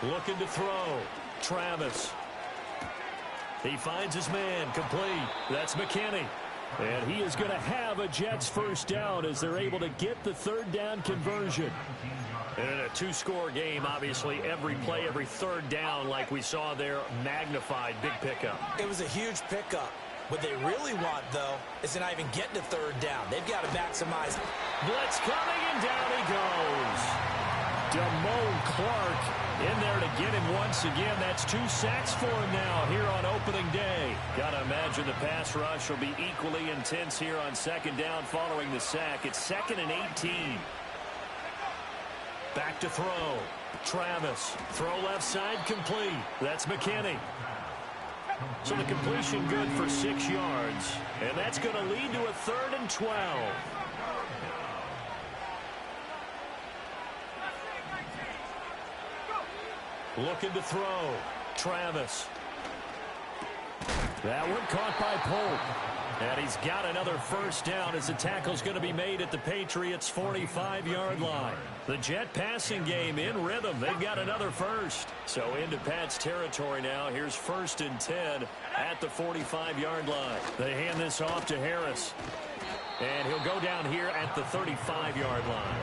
Speaker 3: Looking to throw. Travis. He finds his man. Complete. That's McKinney.
Speaker 9: And he is going to have a Jets first down as they're able to get the 3rd down conversion.
Speaker 3: And in a 2-score game, obviously, every play, every 3rd down, like we saw there, magnified. Big pickup.
Speaker 6: It was a huge pickup. What they really want, though, is to not even get to 3rd down. They've got to maximize.
Speaker 3: Blitz coming, and down he goes.
Speaker 9: Damone Clark
Speaker 3: in there to get him once again. That's 2 sacks for him now here on opening day. Got to imagine the pass rush will be equally intense here on 2nd down following the sack. It's 2nd and 18. Back to throw. Travis. Throw left side complete. That's McKinney. So the completion good for 6 yards. And that's going to lead to a 3rd and 12. Looking to throw. Travis.
Speaker 9: That one caught by Polk.
Speaker 3: And he's got another first down as the tackle's going to be made at the Patriots' 45-yard line. The Jet passing game in rhythm. They've got another first. So into Pat's territory now. Here's 1st and 10 at the 45-yard line. They hand this off to Harris. And he'll go down here at the 35-yard line.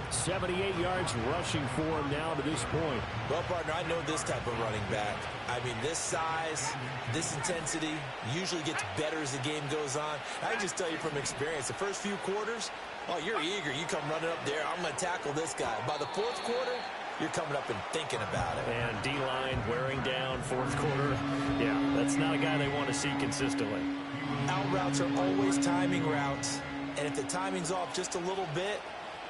Speaker 9: 78 yards rushing for him now to this point.
Speaker 6: Well, partner, I know this type of running back. I mean, this size, this intensity usually gets better as the game goes on. I can just tell you from experience, the first few quarters, oh, you're eager. You come running up there. I'm going to tackle this guy. By the 4th quarter, you're coming up and thinking about it.
Speaker 3: And D-line wearing down 4th quarter. Yeah, that's not a guy they want to see consistently.
Speaker 6: Out routes are always timing routes. And if the timing's off just a little bit,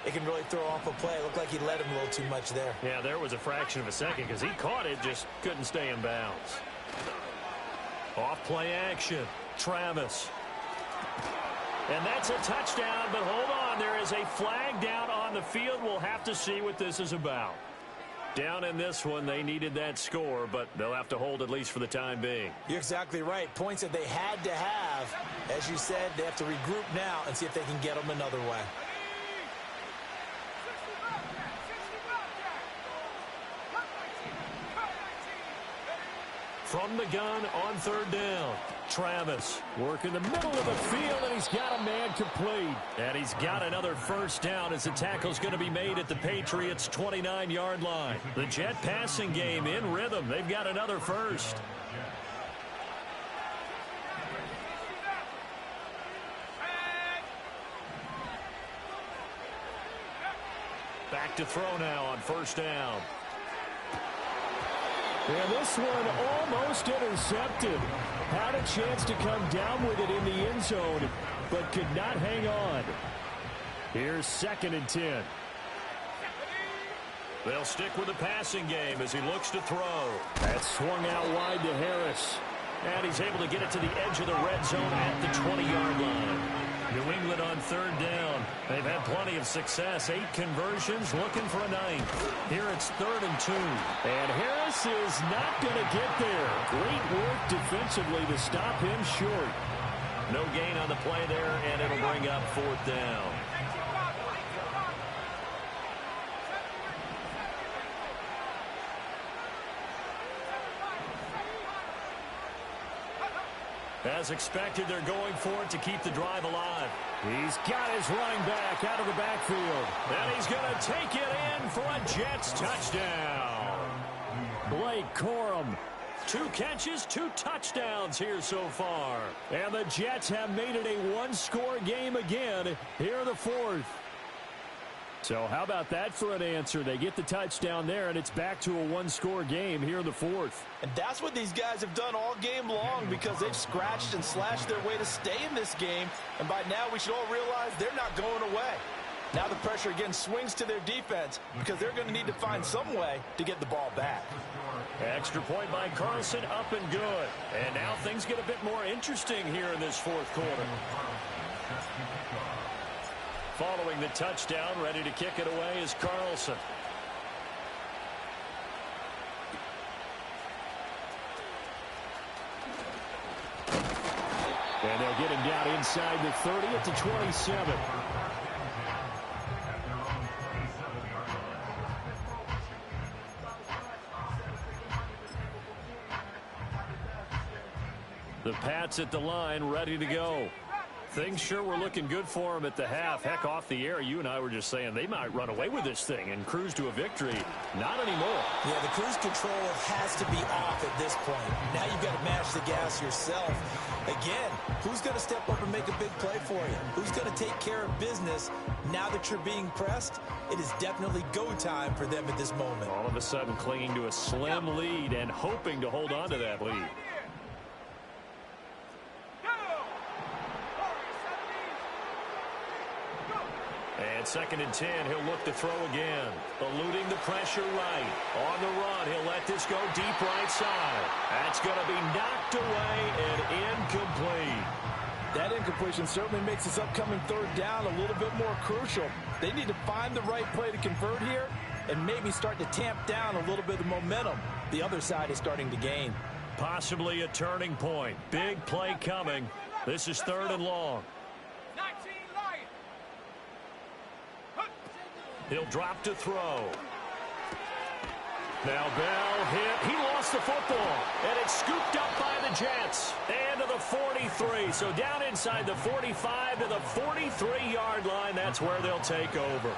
Speaker 6: it can really throw off a play. It looked like he led him a little too much there.
Speaker 3: Yeah, there was a fraction of a second because he caught it, just couldn't stay in bounds. Off play action. Travis. And that's a touchdown, but hold on. There is a flag down on the field. We'll have to see what this is about. Down in this one, they needed that score, but they'll have to hold at least for the time being.
Speaker 6: You're exactly right. Points that they had to have. As you said, they have to regroup now and see if they can get them another way.
Speaker 3: From the gun on 3rd down. Travis working the middle of the field, and he's got a man complete. And he's got another first down as the tackle's going to be made at the Patriots' 29-yard line. The Jet passing game in rhythm. They've got another first. Back to throw now on 1st down.
Speaker 9: And this one almost intercepted. Had a chance to come down with it in the end zone, but could not hang on. Here's 2nd and 10.
Speaker 3: They'll stick with the passing game as he looks to throw.
Speaker 9: That swung out wide to Harris.
Speaker 3: And he's able to get it to the edge of the red zone at the 20-yard line. New England on 3rd down. They've had plenty of success. 8 conversions, looking for a 9th. Here it's 3rd and 2.
Speaker 9: And Harris is not going to get there. Great work defensively to stop him short.
Speaker 3: No gain on the play there, and it'll bring up 4th down. As expected, they're going for it to keep the drive alive.
Speaker 9: He's got his running back out of the backfield.
Speaker 3: And he's going to take it in for a Jets touchdown.
Speaker 9: Blake Corum.
Speaker 3: 2 catches, 2 touchdowns here so far.
Speaker 9: And the Jets have made it a one-score game again here in the fourth. So how about that for an answer? They get the touchdown there, and it's back to a one-score game here in the fourth.
Speaker 8: And that's what these guys have done all game long because they've scratched and slashed their way to stay in this game. And by now, we should all realize they're not going away. Now the pressure again swings to their defense because they're going to need to find some way to get the ball back.
Speaker 3: Extra point by Carlson, up and good. And now things get a bit more interesting here in this fourth quarter. Following the touchdown, ready to kick it away is Carlson.
Speaker 9: And they'll get him down inside the 30 at the 27.
Speaker 3: The Pats at the line, ready to go. Things sure were looking good for them at the half. Heck, off the air, you and I were just saying they might run away with this thing and cruise to a victory. Not anymore.
Speaker 6: Yeah, the cruise control has to be off at this point. Now you've got to mash the gas yourself. Again, who's going to step up and make a big play for you? Who's going to take care of business now that you're being pressed? It is definitely go time for them at this moment.
Speaker 3: All of a sudden clinging to a slim lead and hoping to hold on to that lead. And 2nd and 10, he'll look to throw again. Eluding the pressure right. On the run, he'll let this go deep right side. That's going to be knocked away and incomplete.
Speaker 8: That incompletion certainly makes this upcoming 3rd down a little bit more crucial. They need to find the right play to convert here and maybe start to tamp down a little bit of momentum the other side is starting to gain.
Speaker 3: Possibly a turning point. Big play coming. This is 3rd and long. He'll drop to throw. Now Bell hit. He lost the football. And it's scooped up by the Jets. And to the 43. So down inside the 45 to the 43-yard line. That's where they'll take over.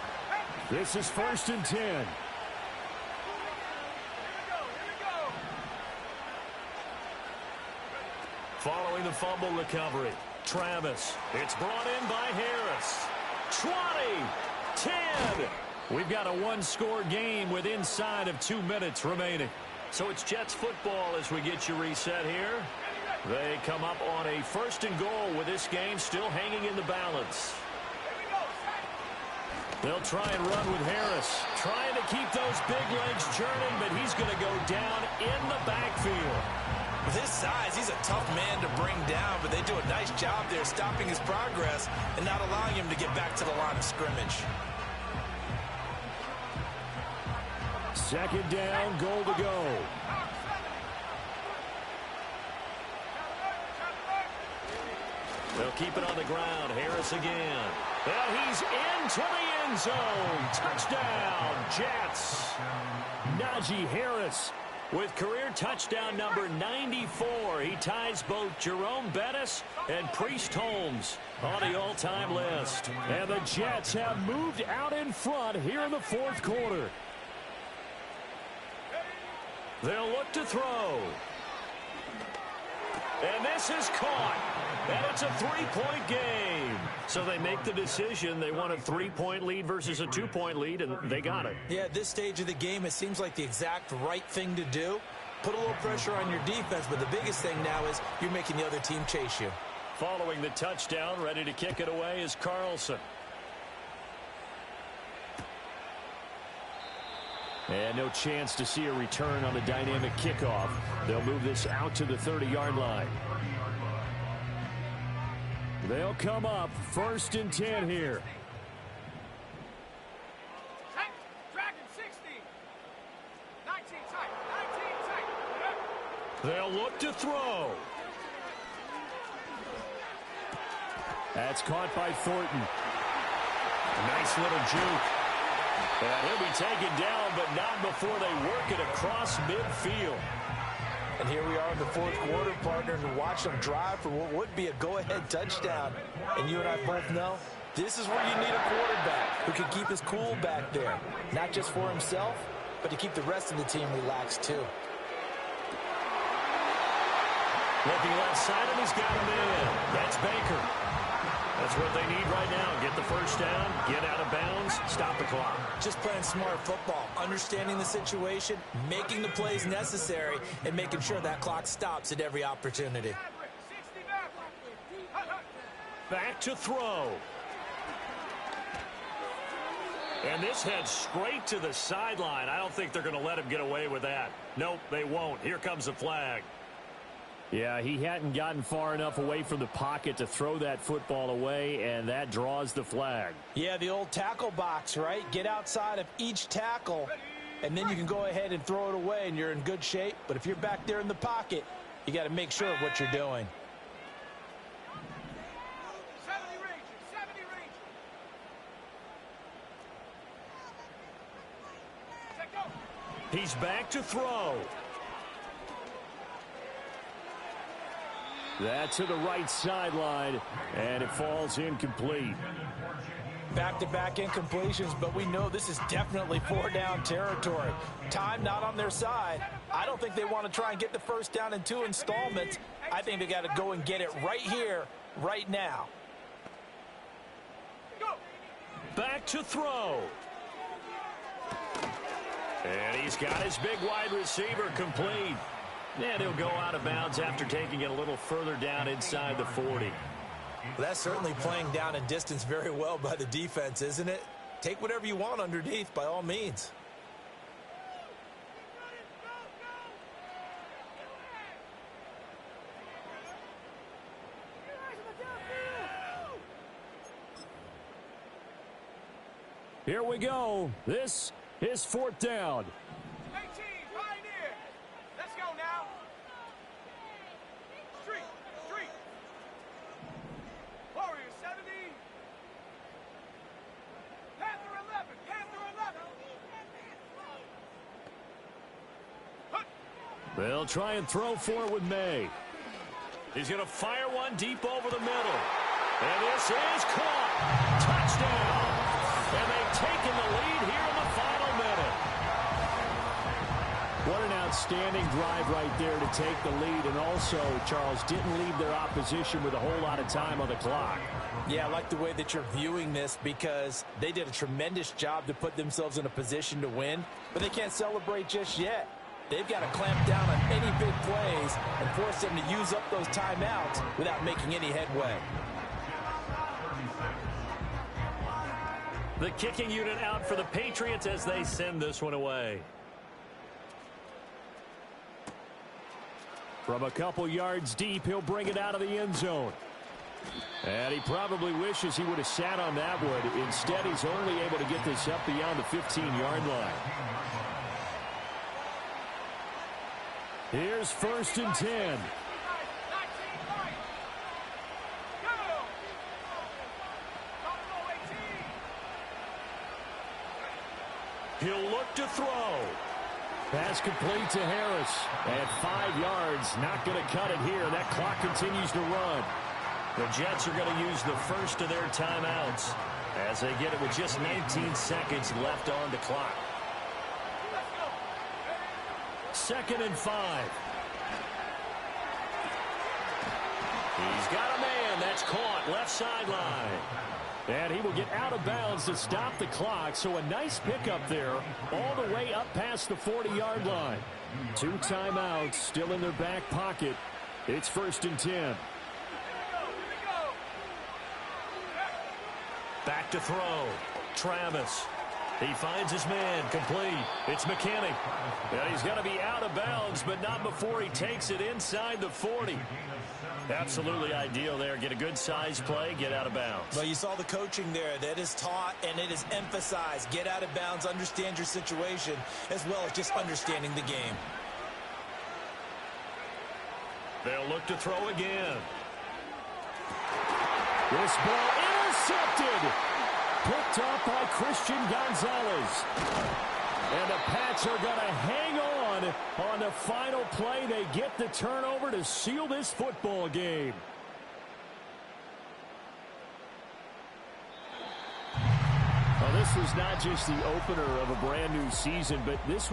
Speaker 9: This is 1st and 10.
Speaker 3: Following the fumble recovery, Travis. It's brought in by Harris. 20, 10. We've got a one-score game with inside of 2 minutes remaining. So it's Jets football as we get you reset here. They come up on a 1st and goal with this game still hanging in the balance. They'll try and run with Harris. Trying to keep those big legs churning, but he's going to go down in the backfield.
Speaker 6: With his size, he's a tough man to bring down, but they do a nice job there stopping his progress and not allowing him to get back to the line of scrimmage.
Speaker 9: 2nd down, goal to go.
Speaker 3: They'll keep it on the ground. Harris again. And he's into the end zone. Touchdown, Jets.
Speaker 9: Najee Harris
Speaker 3: with career touchdown number 94. He ties both Jerome Bettis and Priest Holmes on the all-time list.
Speaker 9: And the Jets have moved out in front here in the 4th quarter.
Speaker 3: They'll look to throw. And this is caught. And it's a 3-point game. So they make the decision. They want a 3-point lead versus a 2-point lead, and they got it.
Speaker 6: Yeah, at this stage of the game, it seems like the exact right thing to do. Put a little pressure on your defense, but the biggest thing now is you're making the other team chase you.
Speaker 3: Following the touchdown, ready to kick it away is Carlson.
Speaker 9: And no chance to see a return on the dynamic kickoff. They'll move this out to the 30-yard line. They'll come up 1st and 10 here.
Speaker 5: Dragon 60. 19 tight. 19 tight.
Speaker 3: They'll look to throw.
Speaker 9: That's caught by Thornton.
Speaker 3: Nice little juke. And he'll be taken down, but not before they work it across midfield.
Speaker 6: And here we are in the fourth quarter, partner, and watch them drive for what would be a go-ahead touchdown. And you and I both know this is where you need a quarterback who can keep his cool back there, not just for himself, but to keep the rest of the team relaxed too.
Speaker 3: Looking left side, and he's got him in. That's Baker. That's what they need right now. Get the first down, get out of bounds, stop the clock.
Speaker 6: Just playing smart football, understanding the situation, making the plays necessary, and making sure that clock stops at every opportunity.
Speaker 3: Back to throw. And this heads straight to the sideline. I don't think they're going to let him get away with that. Nope, they won't. Here comes the flag.
Speaker 9: Yeah, he hadn't gotten far enough away from the pocket to throw that football away, and that draws the flag.
Speaker 6: Yeah, the old tackle box, right? Get outside of each tackle, and then you can go ahead and throw it away, and you're in good shape. But if you're back there in the pocket, you got to make sure of what you're doing.
Speaker 5: 70 range. Check go.
Speaker 3: He's back to throw.
Speaker 9: That's to the right sideline, and it falls incomplete.
Speaker 6: Back-to-back incompletions, but we know this is definitely four-down territory. Time not on their side. I don't think they want to try and get the first down in 2 installments. I think they got to go and get it right here, right now.
Speaker 3: Back to throw. And he's got his big wide receiver complete. And he'll go out of bounds after taking it a little further down inside the 40.
Speaker 6: Well, that's certainly playing down and distance very well by the defense, isn't it? Take whatever you want underneath, by all means.
Speaker 9: Here we go. This is fourth down. They'll try and throw for it with May.
Speaker 3: He's going to fire one deep over the middle. And this is caught. Touchdown. And they've taken the lead here in the final minute.
Speaker 9: What an outstanding drive right there to take the lead. And also, Charles, didn't leave their opposition with a whole lot of time on the clock.
Speaker 6: Yeah, I like the way that you're viewing this because they did a tremendous job to put themselves in a position to win. But they can't celebrate just yet. They've got to clamp down on any big plays and force them to use up those timeouts without making any headway.
Speaker 3: The kicking unit out for the Patriots as they send this one away.
Speaker 9: From a couple yards deep, he'll bring it out of the end zone. And he probably wishes he would have sat on that one. Instead, he's only able to get this up beyond the 15-yard line. Here's 1st and 10.
Speaker 3: He'll look to throw.
Speaker 9: Pass complete to Harris. At 5 yards, not going to cut it here. That clock continues to run.
Speaker 3: The Jets are going to use the first of their timeouts as they get it with just 19 seconds left on the clock. 2nd and 5. He's got a man. That's caught. Left sideline.
Speaker 9: And he will get out of bounds to stop the clock. So a nice pickup there all the way up past the 40-yard line. 2 timeouts still in their back pocket. It's 1st and 10.
Speaker 3: Back to throw. Travis. He finds his man. Complete. It's McKinney. And he's got to be out of bounds, but not before he takes it inside the 40. Absolutely ideal there. Get a good size play, get out of bounds.
Speaker 6: Well, you saw the coaching there. That is taught and it is emphasized. Get out of bounds, understand your situation, as well as just understanding the game.
Speaker 3: They'll look to throw again.
Speaker 9: This ball intercepted. Picked up by Christian Gonzalez. And the Pats are going to hang on run. On the final play, they get the turnover to seal this football game. Well, this was not just the opener of a brand new season, but this